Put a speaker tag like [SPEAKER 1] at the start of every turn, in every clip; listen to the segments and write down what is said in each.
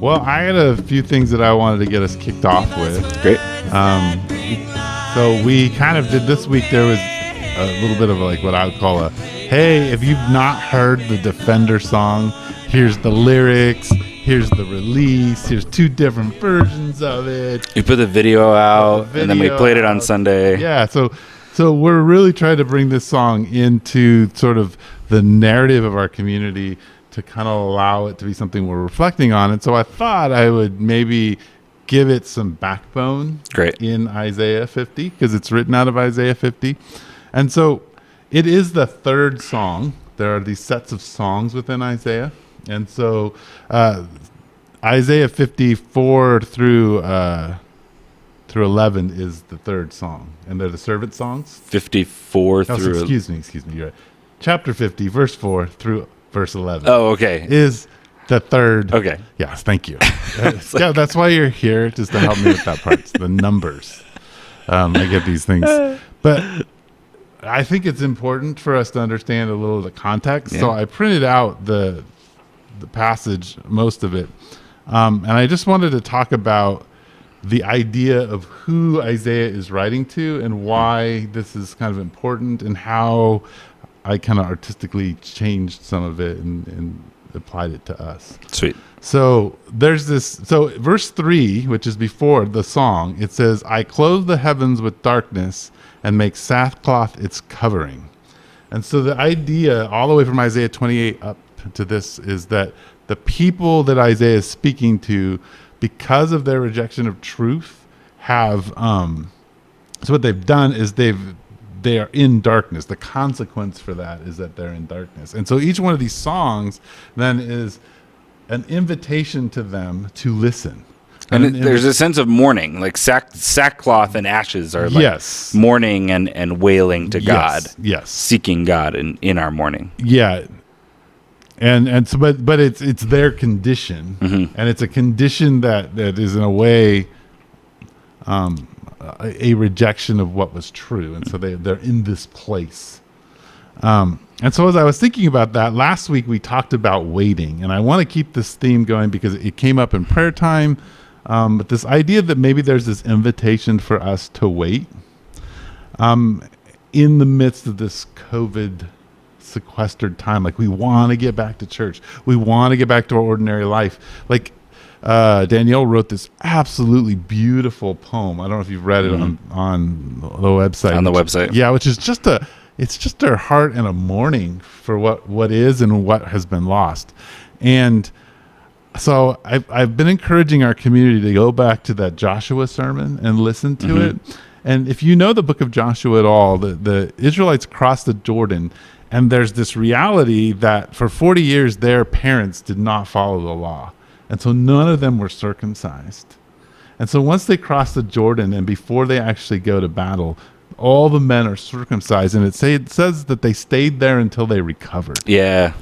[SPEAKER 1] Well, I had a few things that I wanted to get us kicked off with.
[SPEAKER 2] Great.
[SPEAKER 1] So we kind of did this week. There was a little bit of like what I would call a, hey, if you've not heard the Defender song, here's the lyrics, here's the release, here's 2 different versions of it.
[SPEAKER 2] We put the video out, and then we played it on Sunday.
[SPEAKER 1] Yeah, so we're really trying to bring this song into sort of the narrative of our community to kind of allow it to be something we're reflecting on. And so I thought I would maybe give it some backbone in Isaiah 50, because it's written out of Isaiah 50. And so it is the 3rd song. There are these sets of songs within Isaiah. And so Isaiah 54 through 11 is the 3rd song. And they're the servant songs.
[SPEAKER 2] 54 through...
[SPEAKER 1] So excuse me, you're right. Chapter 50, verse 4 through verse 11.
[SPEAKER 2] Oh, okay.
[SPEAKER 1] Is the 3rd.
[SPEAKER 2] Okay.
[SPEAKER 1] Yes, thank you. Yeah, that's why you're here, just to help me with that part. The numbers. I get these things. But I think it's important for us to understand a little of the context. Yeah. So I printed out the passage, most of it. And I just wanted to talk about the idea of who Isaiah is writing to and why this is kind of important, and how I kind of artistically changed some of it and applied it to us.
[SPEAKER 2] Sweet.
[SPEAKER 1] So there's this, so verse 3, which is before the song, it says, I clothe the heavens with darkness and make sackcloth its covering. And so the idea all the way from Isaiah 28 up to this is that the people that Isaiah is speaking to, because of their rejection of truth, have, so what they've done is they are in darkness. The consequence for that is that they're in darkness. And so each one of these songs then is an invitation to them to listen.
[SPEAKER 2] And there's a sense of mourning, like sackcloth and ashes are like mourning and wailing to God.
[SPEAKER 1] Yes.
[SPEAKER 2] Seeking God in our mourning.
[SPEAKER 1] Yeah. And so but it's their condition. Mm-hmm. And it's a condition that is in a way a rejection of what was true. And so they're in this place. And so as I was thinking about that, last week we talked about waiting, and I want to keep this theme going because it came up in prayer time. But this idea that maybe there's this invitation for us to wait in the midst of this COVID sequestered time. Like, we want to get back to church. We want to get back to our ordinary life. Like, Danielle wrote this absolutely beautiful poem. I don't know if you've read it on the website.
[SPEAKER 2] On the website.
[SPEAKER 1] Yeah, which is it's just her heart and a mourning for what is and what has been lost. And so I've been encouraging our community to go back to that Joshua sermon and listen to it. And if you know the book of Joshua at all, the Israelites crossed the Jordan, and there's this reality that for 40 years their parents did not follow the law. And so none of them were circumcised. And so once they cross the Jordan and before they actually go to battle, all the men are circumcised. And it says that they stayed there until they recovered.
[SPEAKER 2] Yeah.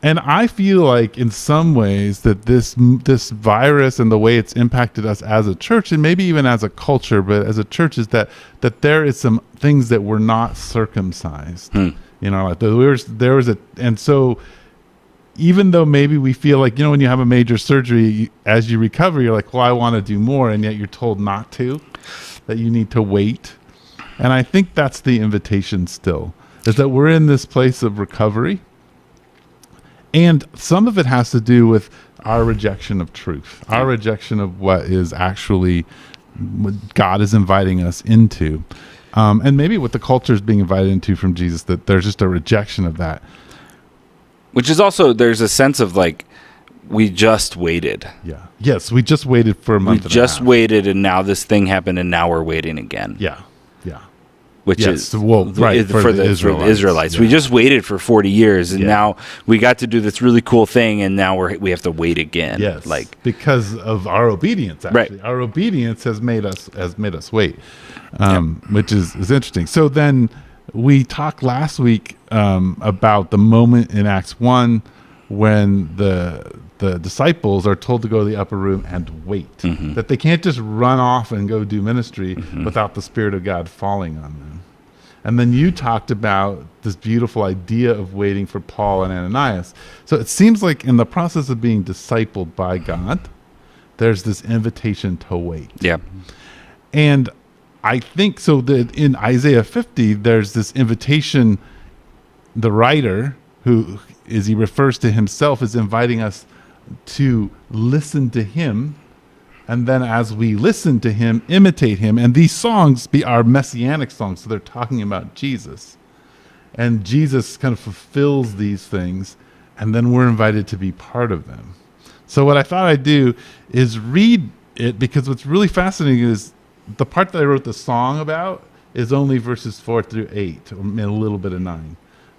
[SPEAKER 1] And I feel like in some ways that this virus and the way it's impacted us as a church, and maybe even as a culture, but as a church, is that there is some things that were not circumcised. You know, like there was a, and so even though maybe we feel like, when you have a major surgery, as you recover, you're like, well, I want to do more. And yet you're told not to, that you need to wait. And I think that's the invitation still, is that we're in this place of recovery. And some of it has to do with our rejection of truth, our rejection of what is actually what God is inviting us into. And maybe what the culture is being invited into from Jesus, that there's just a rejection of that.
[SPEAKER 2] Which is also, there's a sense of like, we just waited.
[SPEAKER 1] Yeah. Yes, we just waited for a month.
[SPEAKER 2] We just waited, and now this thing happened, and now we're waiting again.
[SPEAKER 1] Yeah. Yeah.
[SPEAKER 2] Which is
[SPEAKER 1] for the Israelites.
[SPEAKER 2] Yeah. We just waited for 40 years, and now we got to do this really cool thing, and now we have to wait again.
[SPEAKER 1] Yes, because of our obedience. Actually, our obedience has made us wait, which is interesting. So then we talked last week about the moment in Acts 1 when the disciples are told to go to the upper room and wait, that they can't just run off and go do ministry without the Spirit of God falling on them. And then you talked about this beautiful idea of waiting for Paul and Ananias. So it seems like in the process of being discipled by God, there's this invitation to wait.
[SPEAKER 2] Yeah.
[SPEAKER 1] And I think so that in Isaiah 50, there's this invitation. The writer, who, as he refers to himself, is inviting us to listen to him. And then as we listen to him, imitate him. And these songs are messianic songs. So they're talking about Jesus. And Jesus kind of fulfills these things. And then we're invited to be part of them. So what I thought I'd do is read it, because what's really fascinating is the part that I wrote the song about is only verses 4 through 8, or a little bit of 9.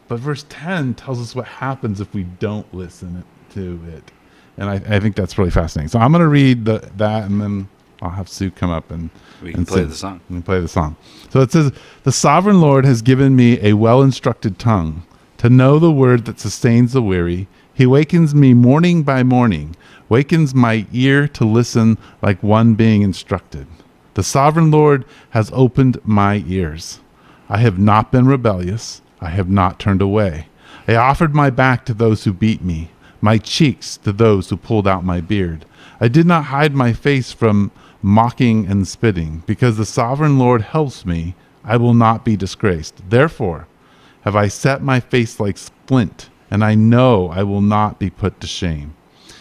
[SPEAKER 1] But verse 10 tells us what happens if we don't listen to it. And I think that's really fascinating. So I'm going to read that, and then I'll have Sue come up and
[SPEAKER 2] we can play the song.
[SPEAKER 1] We can play the song. So it says, "The sovereign Lord has given me a well-instructed tongue to know the word that sustains the weary. He wakens me morning by morning, wakens my ear to listen like one being instructed. The sovereign Lord has opened my ears. I have not been rebellious. I have not turned away. I offered my back to those who beat me, my cheeks to those who pulled out my beard. I did not hide my face from mocking and spitting. Because the sovereign Lord helps me, I will not be disgraced. Therefore have I set my face like flint, and I know I will not be put to shame.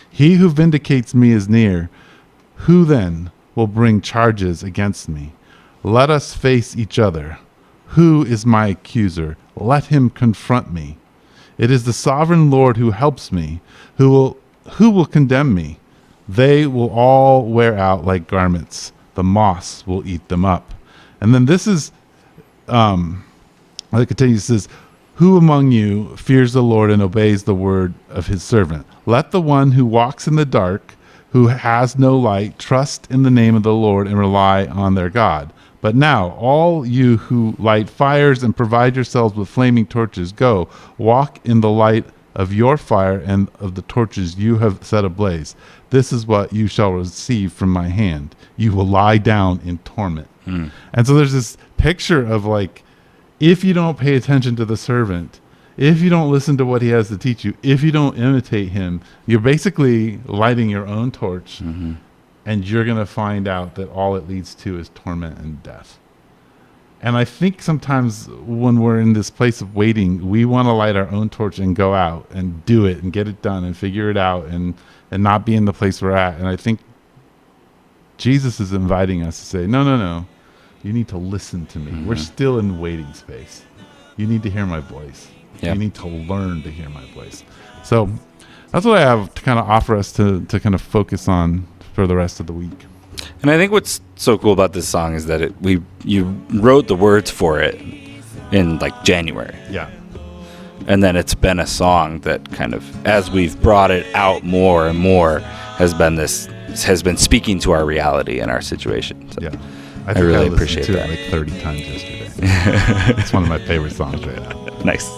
[SPEAKER 1] He who vindicates me is near. Who then will bring charges against me? Let us face each other. Who is my accuser? Let him confront me. It is the sovereign Lord who helps me. Who will condemn me? They will all wear out like garments. The moths will eat them up." And then this is, it continues, it says, "Who among you fears the Lord and obeys the word of his servant? Let the one who walks in the dark, who has no light, trust in the name of the Lord and rely on their God. But now, all you who light fires and provide yourselves with flaming torches, go, walk in the light of your fire and of the torches you have set ablaze. This is what you shall receive from my hand. You will lie down in torment." And so there's this picture of, like, if you don't pay attention to the servant, if you don't listen to what he has to teach you, if you don't imitate him, you're basically lighting your own torch. And you're going to find out that all it leads to is torment and death. And I think sometimes when we're in this place of waiting, we want to light our own torch and go out and do it and get it done and figure it out and not be in the place we're at. And I think Jesus is inviting us to say, no, you need to listen to me. We're still in waiting space. You need to hear my voice. You need to learn to hear my voice. So that's what I have to kind of offer us to kind of focus on for the rest of the week.
[SPEAKER 2] And I think what's so cool about this song is that you wrote the words for it in like January.
[SPEAKER 1] Yeah.
[SPEAKER 2] And then it's been a song that kind of, as we've brought it out more and more, has been speaking to our reality and our situation. So
[SPEAKER 1] yeah.
[SPEAKER 2] I really appreciate
[SPEAKER 1] that.
[SPEAKER 2] It
[SPEAKER 1] like 30 times yesterday. It's one of my favorite songs right now.
[SPEAKER 2] Nice.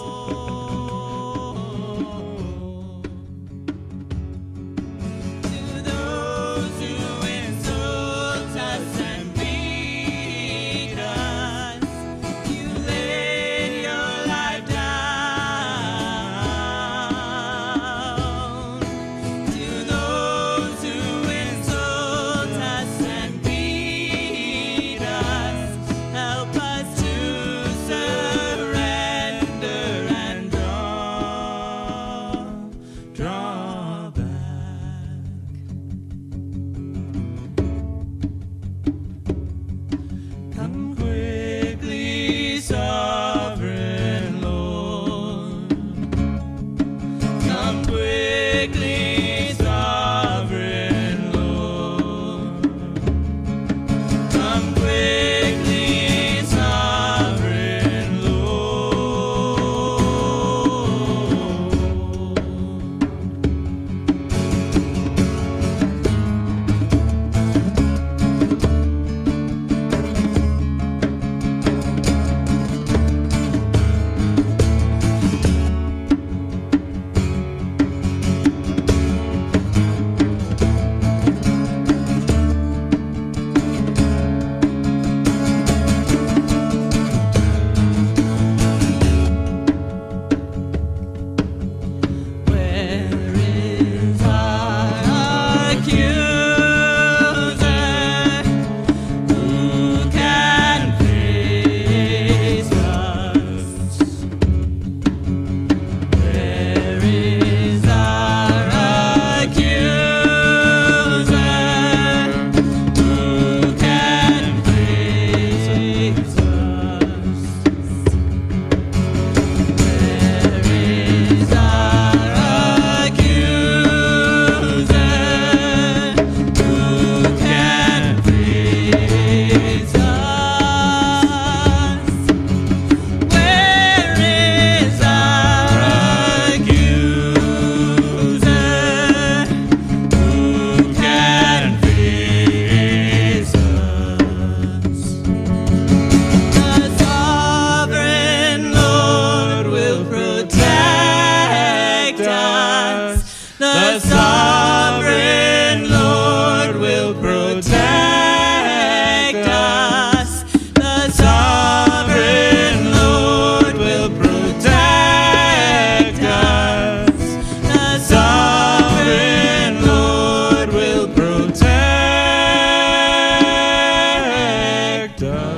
[SPEAKER 3] The sovereign Lord will protect us. The sovereign Lord will protect us. The sovereign Lord will protect us.